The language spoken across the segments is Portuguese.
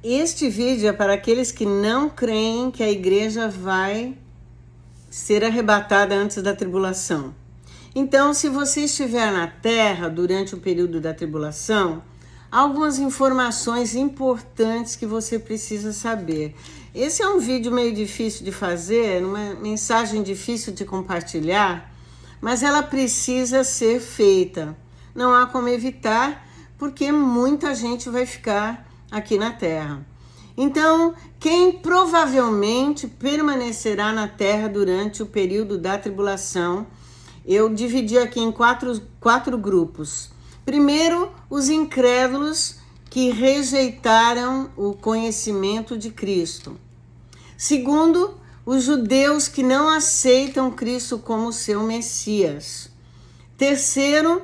Este vídeo é para aqueles que não creem que a igreja vai ser arrebatada antes da tribulação. Então, se você estiver na terra durante o período da tribulação, há algumas informações importantes que você precisa saber. Esse é um vídeo meio difícil de fazer, uma mensagem difícil de compartilhar, mas ela precisa ser feita. Não há como evitar, porque muita gente vai ficar aqui na terra. Então, quem provavelmente permanecerá na terra durante o período da tribulação, eu dividi aqui em quatro grupos. Primeiro, os incrédulos que rejeitaram o conhecimento de Cristo. Segundo, os judeus que não aceitam Cristo como seu Messias. Terceiro,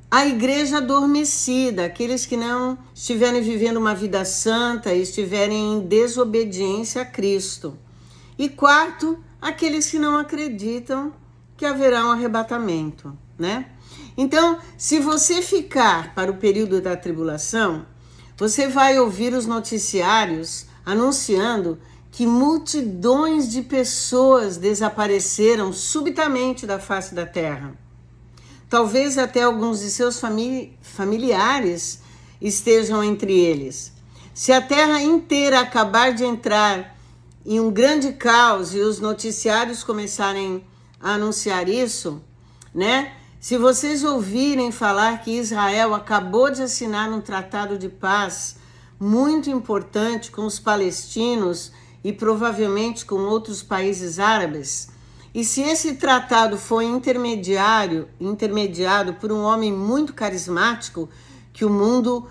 a igreja adormecida, aqueles que não estiverem vivendo uma vida santa e estiverem em desobediência a Cristo. E quarto, aqueles que não acreditam que haverá um arrebatamento, né? Então, se você ficar para o período da tribulação, você vai ouvir os noticiários anunciando que multidões de pessoas desapareceram subitamente da face da terra. Talvez até alguns de seus familiares estejam entre eles. Se a terra inteira acabar de entrar em um grande caos e os noticiários começarem a anunciar isso, né? Se vocês ouvirem falar que Israel acabou de assinar um tratado de paz muito importante com os palestinos e provavelmente com outros países árabes, e se esse tratado foi intermediado por um homem muito carismático, que o mundo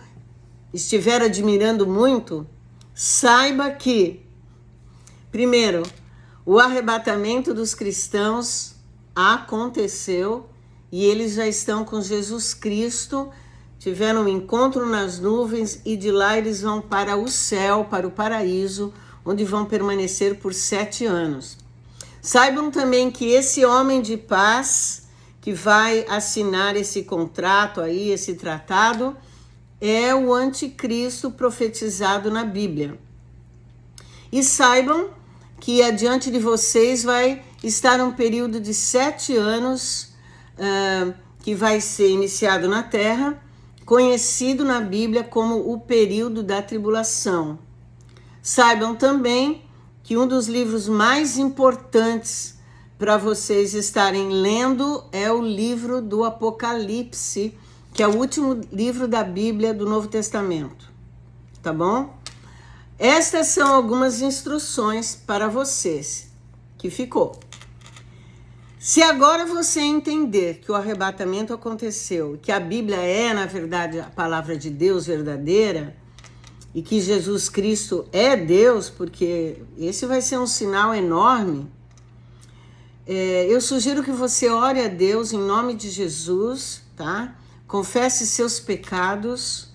estiver admirando muito, saiba que, primeiro, o arrebatamento dos cristãos aconteceu e eles já estão com Jesus Cristo, tiveram um encontro nas nuvens e de lá eles vão para o céu, para o paraíso, onde vão permanecer por 7 anos. Saibam também que esse homem de paz que vai assinar esse contrato aí, esse tratado, é o anticristo profetizado na Bíblia. E saibam que adiante de vocês vai estar um período de 7 anos que vai ser iniciado na Terra, conhecido na Bíblia como o período da tribulação. Saibam também que um dos livros mais importantes para vocês estarem lendo é o livro do Apocalipse, que é o último livro da Bíblia do Novo Testamento, tá bom? Estas são algumas instruções para vocês, que ficou. Se agora você entender que o arrebatamento aconteceu, que a Bíblia é, na verdade, a palavra de Deus verdadeira, e que Jesus Cristo é Deus, porque esse vai ser um sinal enorme, eu sugiro que você ore a Deus em nome de Jesus, tá? Confesse seus pecados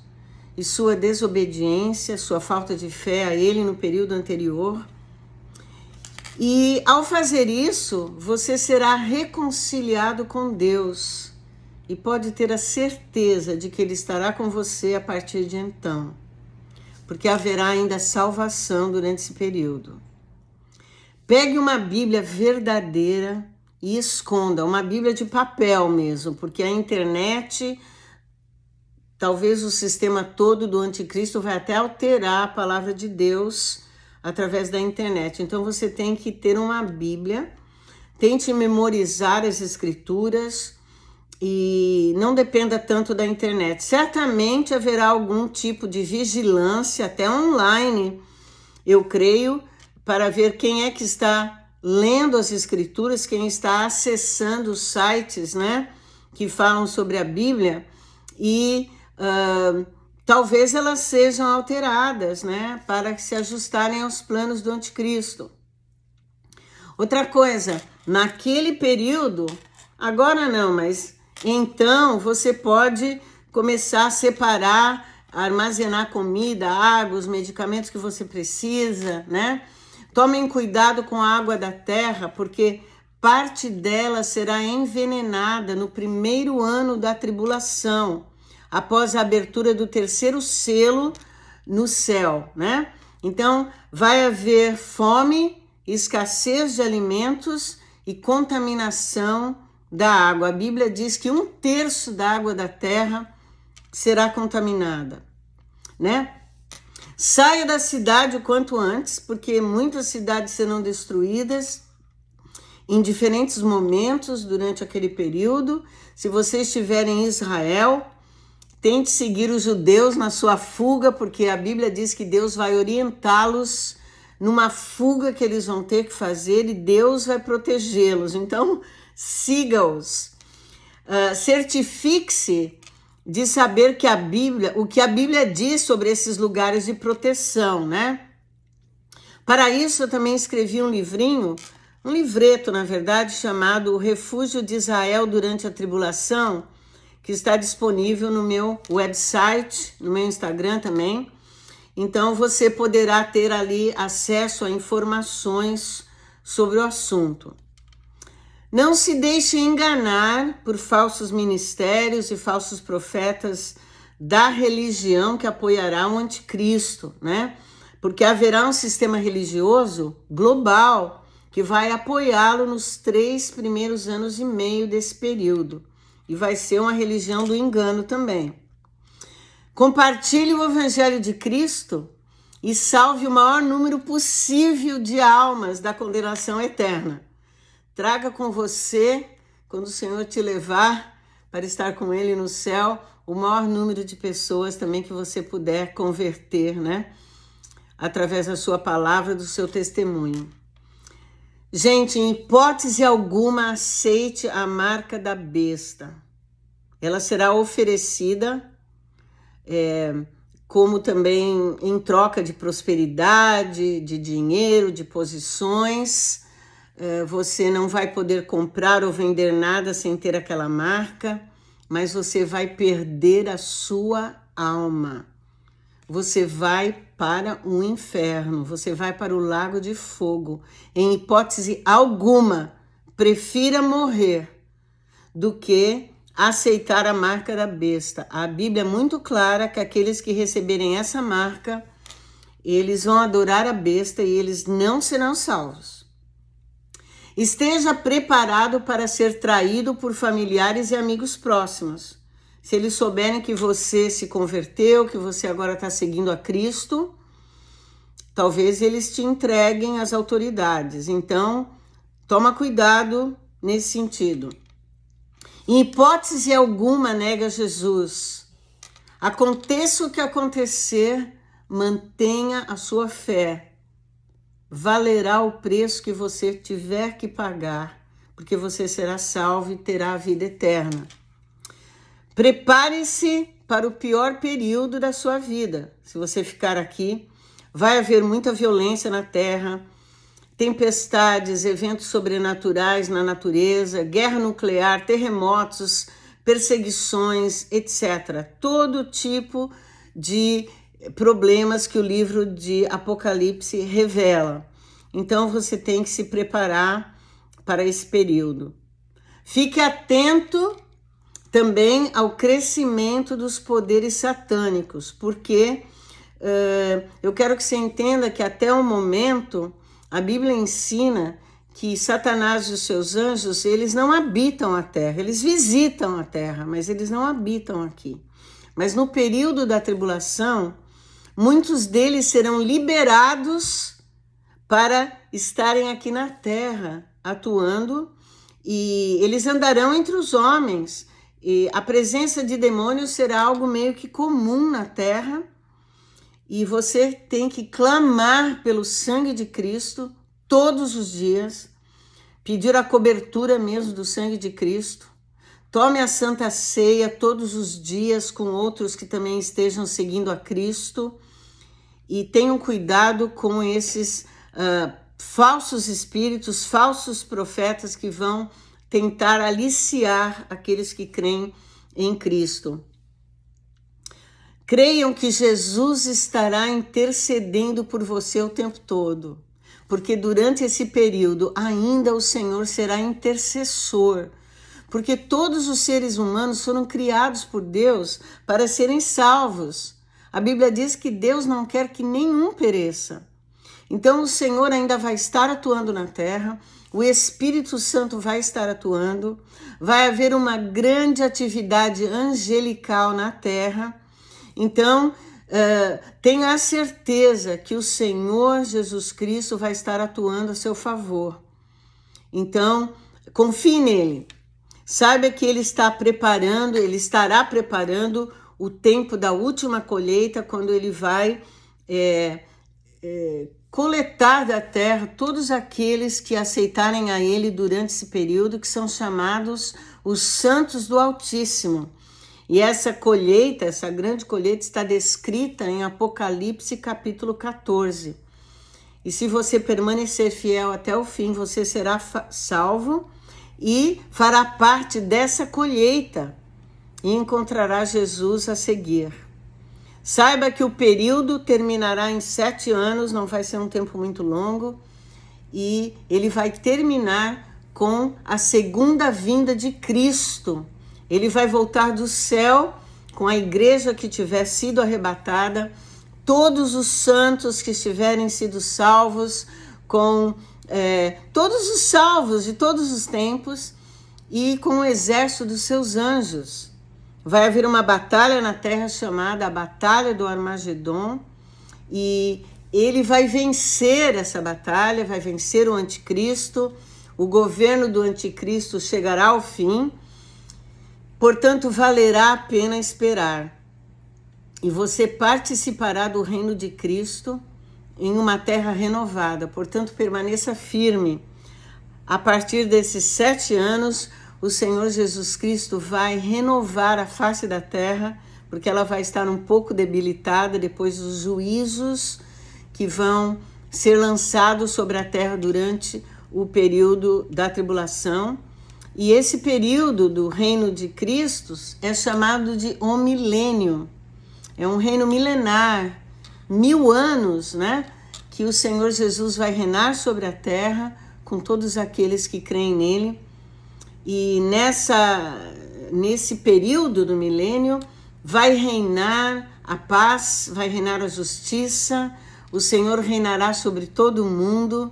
e sua desobediência, sua falta de fé a Ele no período anterior. E ao fazer isso, você será reconciliado com Deus e pode ter a certeza de que Ele estará com você a partir de então, porque haverá ainda salvação durante esse período. Pegue uma Bíblia verdadeira e esconda, uma Bíblia de papel mesmo, porque a internet, talvez o sistema todo do anticristo vai até alterar a palavra de Deus através da internet. Então você tem que ter uma Bíblia, tente memorizar as escrituras e não dependa tanto da internet. Certamente haverá algum tipo de vigilância, até online, eu creio, para ver quem é que está lendo as escrituras, quem está acessando os sites, né, que falam sobre a Bíblia e talvez elas sejam alteradas, né, para se ajustarem aos planos do anticristo. Outra coisa, naquele período, agora não, mas então você pode começar a separar, a armazenar comida, água, os medicamentos que você precisa, né? Tomem cuidado com a água da terra, porque parte dela será envenenada no primeiro ano da tribulação, após a abertura do terceiro selo no céu, né? Então, vai haver fome, escassez de alimentos e contaminação da água. A Bíblia diz que 1/3 da água da terra será contaminada, né? Saia da cidade o quanto antes, porque muitas cidades serão destruídas em diferentes momentos durante aquele período. Se você estiver em Israel, tente seguir os judeus na sua fuga, porque a Bíblia diz que Deus vai orientá-los numa fuga que eles vão ter que fazer e Deus vai protegê-los. Então, siga-os. Certifique-se de saber que o que a Bíblia diz sobre esses lugares de proteção, né? Para isso, eu também escrevi um livreto, na verdade, chamado O Refúgio de Israel durante a Tribulação, que está disponível no meu website, no meu Instagram também. Então, você poderá ter ali acesso a informações sobre o assunto. Não se deixe enganar por falsos ministérios e falsos profetas da religião que apoiará o anticristo, né? Porque haverá um sistema religioso global que vai apoiá-lo nos 3 primeiros anos e meio desse período. E vai ser uma religião do engano também. Compartilhe o Evangelho de Cristo e salve o maior número possível de almas da condenação eterna. Traga com você, quando o Senhor te levar para estar com Ele no céu, o maior número de pessoas também que você puder converter, né? Através da sua palavra, do seu testemunho. Gente, em hipótese alguma, aceite a marca da besta. Ela será oferecida como também em troca de prosperidade, de dinheiro, de posições. Você não vai poder comprar ou vender nada sem ter aquela marca, mas você vai perder a sua alma. Você vai para o inferno, você vai para o lago de fogo. Em hipótese alguma, prefira morrer do que aceitar a marca da besta. A Bíblia é muito clara que aqueles que receberem essa marca, eles vão adorar a besta e eles não serão salvos. Esteja preparado para ser traído por familiares e amigos próximos. Se eles souberem que você se converteu, que você agora está seguindo a Cristo, talvez eles te entreguem às autoridades. Então, toma cuidado nesse sentido. Em hipótese alguma, nega Jesus. Aconteça o que acontecer, mantenha a sua fé. Valerá o preço que você tiver que pagar, porque você será salvo e terá a vida eterna. Prepare-se para o pior período da sua vida. Se você ficar aqui, vai haver muita violência na terra, tempestades, eventos sobrenaturais na natureza, guerra nuclear, terremotos, perseguições, etc. Todo tipo de problemas que o livro de Apocalipse revela. Então você tem que se preparar para esse período. Fique atento também ao crescimento dos poderes satânicos, porque eu quero que você entenda que até o momento a Bíblia ensina que Satanás e os seus anjos, eles não habitam a terra, eles visitam a terra, mas eles não habitam aqui. Mas no período da tribulação, muitos deles serão liberados para estarem aqui na terra, atuando, e eles andarão entre os homens. E a presença de demônios será algo meio que comum na terra, e você tem que clamar pelo sangue de Cristo todos os dias, pedir a cobertura mesmo do sangue de Cristo. Tome a Santa Ceia todos os dias com outros que também estejam seguindo a Cristo e tenham cuidado com esses falsos espíritos, falsos profetas que vão tentar aliciar aqueles que creem em Cristo. Creiam que Jesus estará intercedendo por você o tempo todo, porque durante esse período ainda o Senhor será intercessor, porque todos os seres humanos foram criados por Deus para serem salvos. A Bíblia diz que Deus não quer que nenhum pereça. Então o Senhor ainda vai estar atuando na terra, o Espírito Santo vai estar atuando, vai haver uma grande atividade angelical na terra. Então, tenha a certeza que o Senhor Jesus Cristo vai estar atuando a seu favor. Então, confie nele. Saiba que ele estará preparando o tempo da última colheita, quando ele vai coletar da terra todos aqueles que aceitarem a ele durante esse período, que são chamados os santos do Altíssimo. E essa colheita, essa grande colheita, está descrita em Apocalipse capítulo 14. E se você permanecer fiel até o fim, você será salvo e fará parte dessa colheita e encontrará Jesus a seguir. Saiba que o período terminará em 7 anos, não vai ser um tempo muito longo, e ele vai terminar com a segunda vinda de Cristo. Ele vai voltar do céu com a igreja que tiver sido arrebatada, todos os santos que tiverem sido salvos, com todos os salvos de todos os tempos, e com o exército dos seus anjos. Vai haver uma batalha na terra chamada a Batalha do Armagedon, e ele vai vencer essa batalha, vai vencer o anticristo, o governo do anticristo chegará ao fim, portanto valerá a pena esperar. E você participará do reino de Cristo em uma terra renovada, portanto permaneça firme. A partir desses 7 anos, o Senhor Jesus Cristo vai renovar a face da terra, porque ela vai estar um pouco debilitada depois dos juízos que vão ser lançados sobre a terra durante o período da tribulação. E esse período do reino de Cristo é chamado de o milênio. É um reino milenar, 1000 anos, né? Que o Senhor Jesus vai reinar sobre a terra com todos aqueles que creem nele. E nesse período do milênio vai reinar a paz, vai reinar a justiça, o Senhor reinará sobre todo o mundo.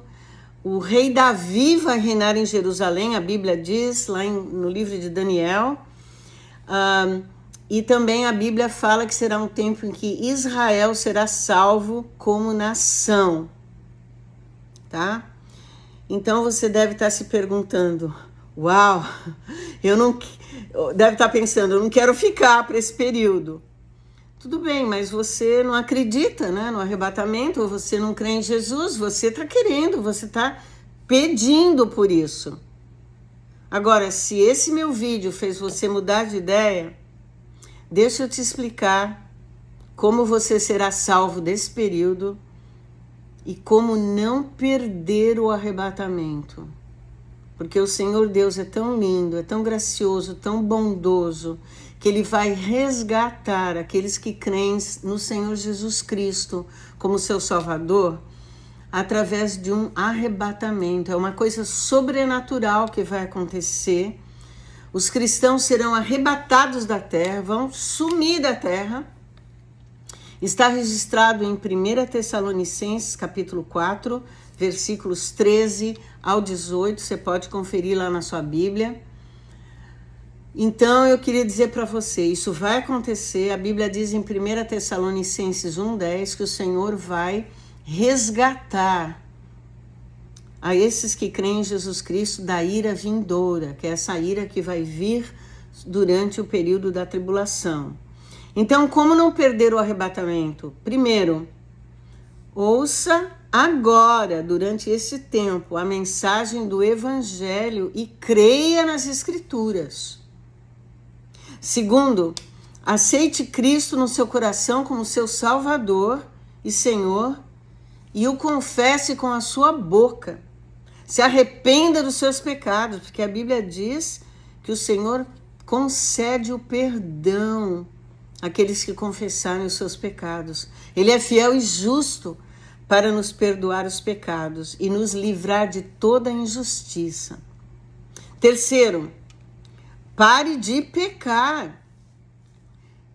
O rei Davi vai reinar em Jerusalém, a Bíblia diz lá no livro de Daniel. E também a Bíblia fala que será um tempo em que Israel será salvo como nação, tá? Então você deve estar se perguntando, uau, deve estar pensando, eu não quero ficar para esse período. Tudo bem, mas você não acredita, né, no arrebatamento, ou você não crê em Jesus, você está querendo, você está pedindo por isso. Agora, se esse meu vídeo fez você mudar de ideia, deixa eu te explicar como você será salvo desse período e como não perder o arrebatamento. Porque o Senhor Deus é tão lindo, é tão gracioso, tão bondoso, que Ele vai resgatar aqueles que creem no Senhor Jesus Cristo como seu Salvador através de um arrebatamento. É uma coisa sobrenatural que vai acontecer. Os cristãos serão arrebatados da terra, vão sumir da terra. Está registrado em 1 Tessalonicenses, capítulo 4, versículos 13 ao 18, você pode conferir lá na sua Bíblia. Então eu queria dizer para você, isso vai acontecer. A Bíblia diz em 1 Tessalonicenses 1,10 que o Senhor vai resgatar a esses que creem em Jesus Cristo da ira vindoura, que é essa ira que vai vir durante o período da tribulação. Então, como não perder o arrebatamento? Primeiro, ouça agora, durante esse tempo, a mensagem do Evangelho e creia nas Escrituras. Segundo, aceite Cristo no seu coração como seu Salvador e Senhor e o confesse com a sua boca. Se arrependa dos seus pecados, porque a Bíblia diz que o Senhor concede o perdão àqueles que confessarem os seus pecados. Ele é fiel e justo para nos perdoar os pecados e nos livrar de toda injustiça. Terceiro, pare de pecar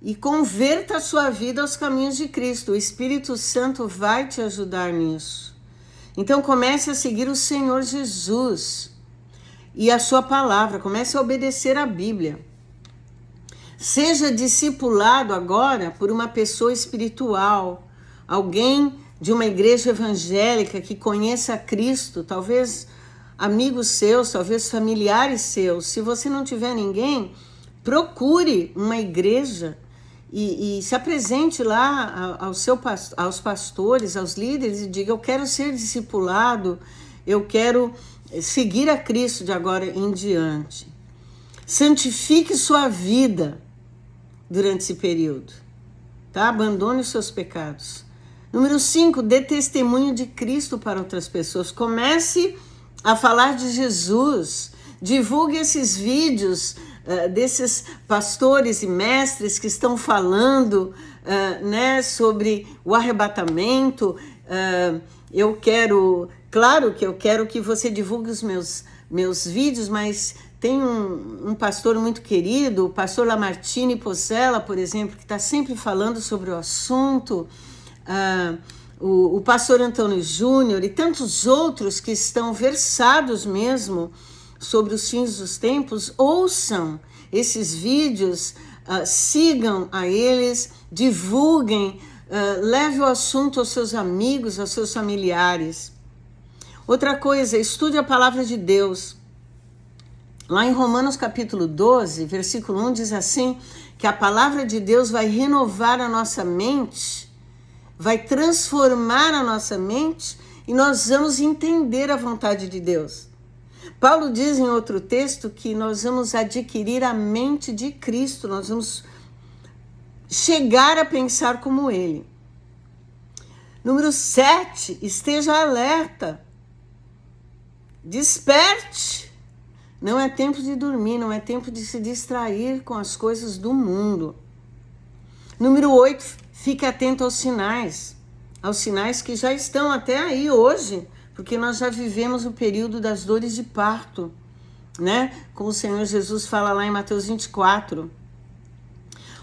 e converta a sua vida aos caminhos de Cristo. O Espírito Santo vai te ajudar nisso. Então comece a seguir o Senhor Jesus e a sua palavra, comece a obedecer a Bíblia. Seja discipulado agora por uma pessoa espiritual, alguém de uma igreja evangélica que conheça Cristo, talvez amigos seus, talvez familiares seus. Se você não tiver ninguém, procure uma igreja e se apresente lá aos pastores, aos líderes e diga: eu quero ser discipulado, eu quero seguir a Cristo de agora em diante. Santifique sua vida durante esse período, tá? Abandone os seus pecados. Número 5, dê testemunho de Cristo para outras pessoas. Comece a falar de Jesus. Divulgue esses vídeos desses pastores e mestres que estão falando sobre o arrebatamento. Claro que eu quero que você divulgue os meus vídeos, mas tem um pastor muito querido, o pastor Lamartine Pozzella, por exemplo, que está sempre falando sobre o assunto, o pastor Antônio Júnior e tantos outros que estão versados mesmo sobre os fins dos tempos. Ouçam esses vídeos, sigam a eles, divulguem, leve o assunto aos seus amigos, aos seus familiares. Outra coisa, estude a palavra de Deus. Lá em Romanos capítulo 12, versículo 1 diz assim, que a palavra de Deus vai renovar a nossa mente, vai transformar a nossa mente e nós vamos entender a vontade de Deus. Paulo diz em outro texto que nós vamos adquirir a mente de Cristo, nós vamos chegar a pensar como Ele. Número 7, esteja alerta, desperte. Não é tempo de dormir, não é tempo de se distrair com as coisas do mundo. Número 8, fique atento aos sinais que já estão até aí hoje, porque nós já vivemos o período das dores de parto, né? Como o Senhor Jesus fala lá em Mateus 24.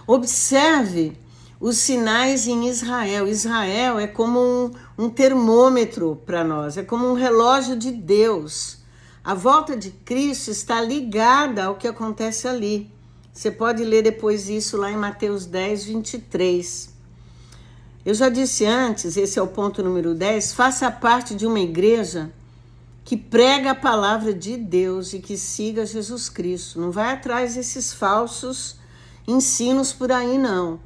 Observe os sinais em Israel. Israel é como um termômetro para nós, é como um relógio de Deus. A volta de Cristo está ligada ao que acontece ali. Você pode ler depois isso lá em Mateus 10, 23. Eu já disse antes, esse é o ponto número 10, faça parte de uma igreja que prega a palavra de Deus e que siga Jesus Cristo. Não vai atrás desses falsos ensinos por aí, não.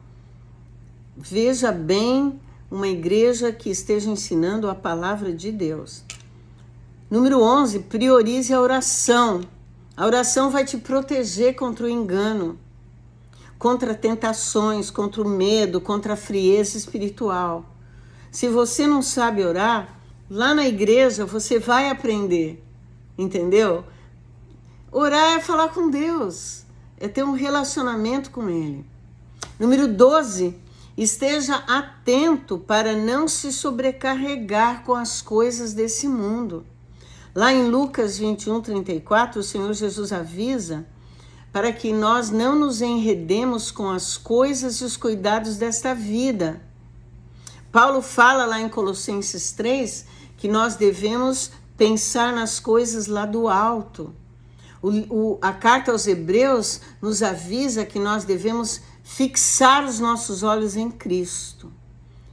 Veja bem uma igreja que esteja ensinando a palavra de Deus. Número 11, priorize a oração. A oração vai te proteger contra o engano, contra tentações, contra o medo, contra a frieza espiritual. Se você não sabe orar, lá na igreja você vai aprender, entendeu? Orar é falar com Deus, é ter um relacionamento com Ele. Número 12, esteja atento para não se sobrecarregar com as coisas desse mundo. Lá em Lucas 21, 34, o Senhor Jesus avisa para que nós não nos enredemos com as coisas e os cuidados desta vida. Paulo fala lá em Colossenses 3 que nós devemos pensar nas coisas lá do alto. A carta aos Hebreus nos avisa que nós devemos fixar os nossos olhos em Cristo.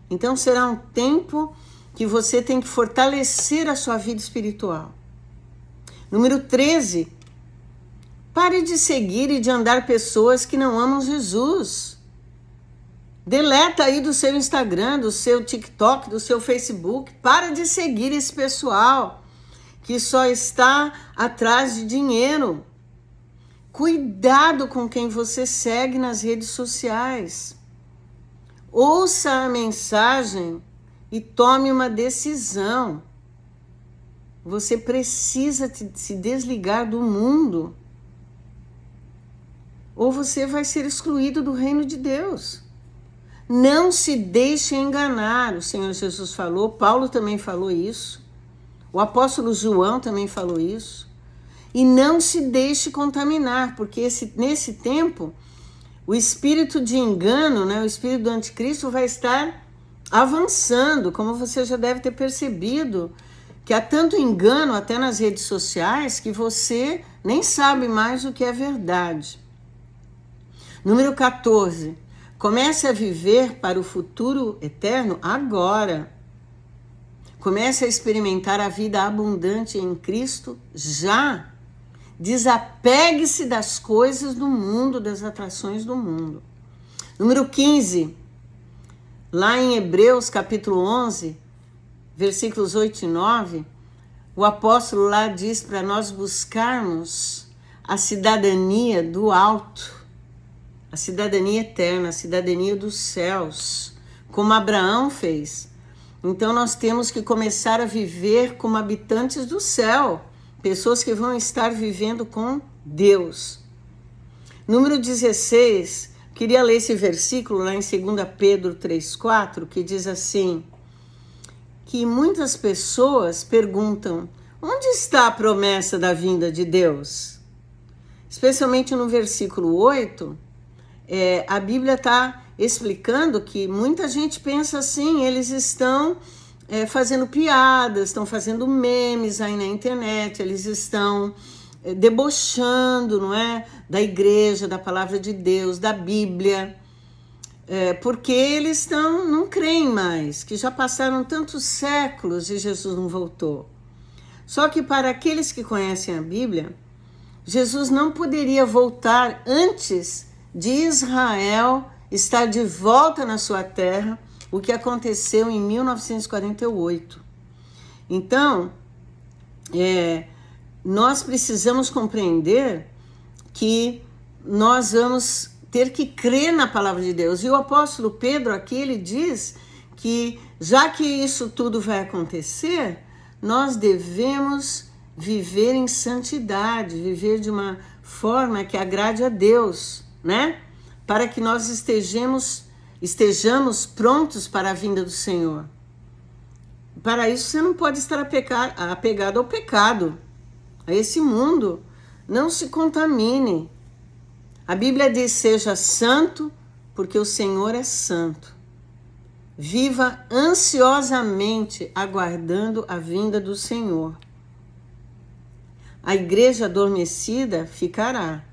Então será um tempo que você tem que fortalecer a sua vida espiritual. Número 13, pare de seguir e de andar pessoas que não amam Jesus. Deleta aí do seu Instagram, do seu TikTok, do seu Facebook. Para de seguir esse pessoal que só está atrás de dinheiro. Cuidado com quem você segue nas redes sociais. Ouça a mensagem e tome uma decisão. Você precisa se desligar do mundo, ou você vai ser excluído do reino de Deus. Não se deixe enganar, o Senhor Jesus falou, Paulo também falou isso, o apóstolo João também falou isso. E não se deixe contaminar, porque nesse tempo o espírito de engano, né, o espírito do anticristo vai estar avançando, como você já deve ter percebido, que há tanto engano até nas redes sociais que você nem sabe mais o que é verdade. Número 14. Comece a viver para o futuro eterno agora. Comece a experimentar a vida abundante em Cristo já. Desapegue-se das coisas do mundo, das atrações do mundo. Número 15, lá em Hebreus capítulo 11, versículos 8 e 9, o apóstolo lá diz para nós buscarmos a cidadania do alto, a cidadania eterna, a cidadania dos céus, como Abraão fez. Então nós temos que começar a viver como habitantes do céu, pessoas que vão estar vivendo com Deus. Número 16, queria ler esse versículo lá em 2 Pedro 3,4, que diz assim, que muitas pessoas perguntam, onde está a promessa da vinda de Deus? Especialmente no versículo 8, a Bíblia está explicando que muita gente pensa assim, eles estão fazendo piadas, estão fazendo memes aí na internet, eles estão debochando, não é? Da igreja, da palavra de Deus, da Bíblia, porque eles não creem mais, que já passaram tantos séculos e Jesus não voltou. Só que para aqueles que conhecem a Bíblia, Jesus não poderia voltar antes de Israel estar de volta na sua terra, o que aconteceu em 1948. Então, nós precisamos compreender que nós vamos ter que crer na palavra de Deus. E o apóstolo Pedro aqui, ele diz que já que isso tudo vai acontecer, nós devemos viver em santidade, viver de uma forma que agrade a Deus, né? Para que nós estejamos prontos para a vinda do Senhor. Para isso você não pode estar apegado ao pecado, a esse mundo. Não se contamine. A Bíblia diz, seja santo, porque o Senhor é santo. Viva ansiosamente aguardando a vinda do Senhor. A igreja adormecida ficará.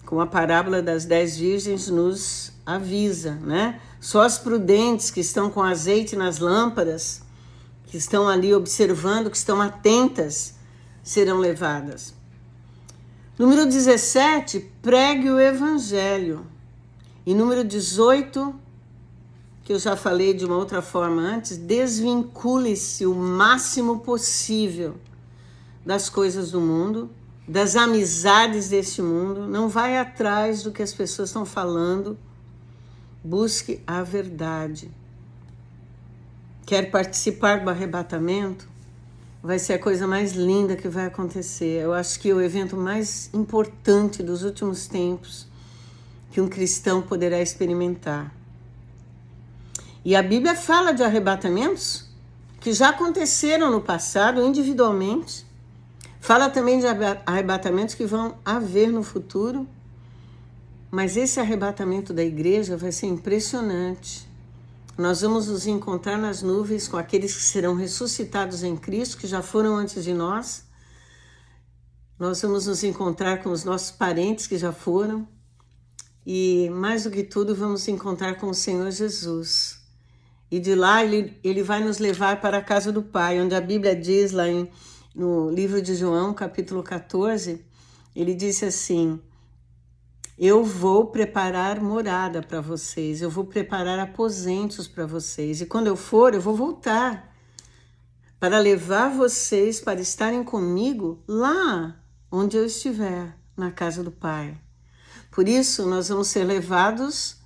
Como a parábola das 10 virgens nos avisa, né? Só as prudentes que estão com azeite nas lâmpadas, que estão ali observando, que estão atentas, serão levadas. Número 17, pregue o evangelho. E número 18, que eu já falei de uma outra forma antes, desvincule-se o máximo possível das coisas do mundo, das amizades deste mundo, não vai atrás do que as pessoas estão falando, busque a verdade. Quer participar do arrebatamento? Vai ser a coisa mais linda que vai acontecer. Eu acho que é o evento mais importante dos últimos tempos que um cristão poderá experimentar. E a Bíblia fala de arrebatamentos que já aconteceram no passado, individualmente. Fala também de arrebatamentos que vão haver no futuro, mas esse arrebatamento da igreja vai ser impressionante. Nós vamos nos encontrar nas nuvens com aqueles que serão ressuscitados em Cristo, que já foram antes de nós. Nós vamos nos encontrar com os nossos parentes que já foram. E mais do que tudo, vamos nos encontrar com o Senhor Jesus. E de lá ele vai nos levar para a casa do Pai, onde a Bíblia diz lá no livro de João, capítulo 14, ele disse assim, eu vou preparar morada para vocês, eu vou preparar aposentos para vocês, e quando eu for, eu vou voltar para levar vocês para estarem comigo lá onde eu estiver, na casa do Pai. Por isso, nós vamos ser levados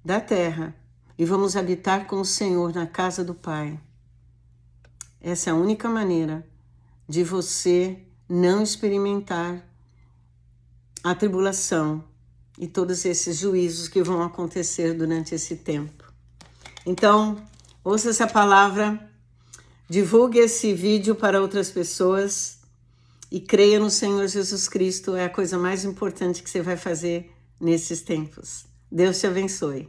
da terra e vamos habitar com o Senhor na casa do Pai. Essa é a única maneira de você não experimentar a tribulação e todos esses juízos que vão acontecer durante esse tempo. Então, ouça essa palavra, divulgue esse vídeo para outras pessoas e creia no Senhor Jesus Cristo, é a coisa mais importante que você vai fazer nesses tempos. Deus te abençoe.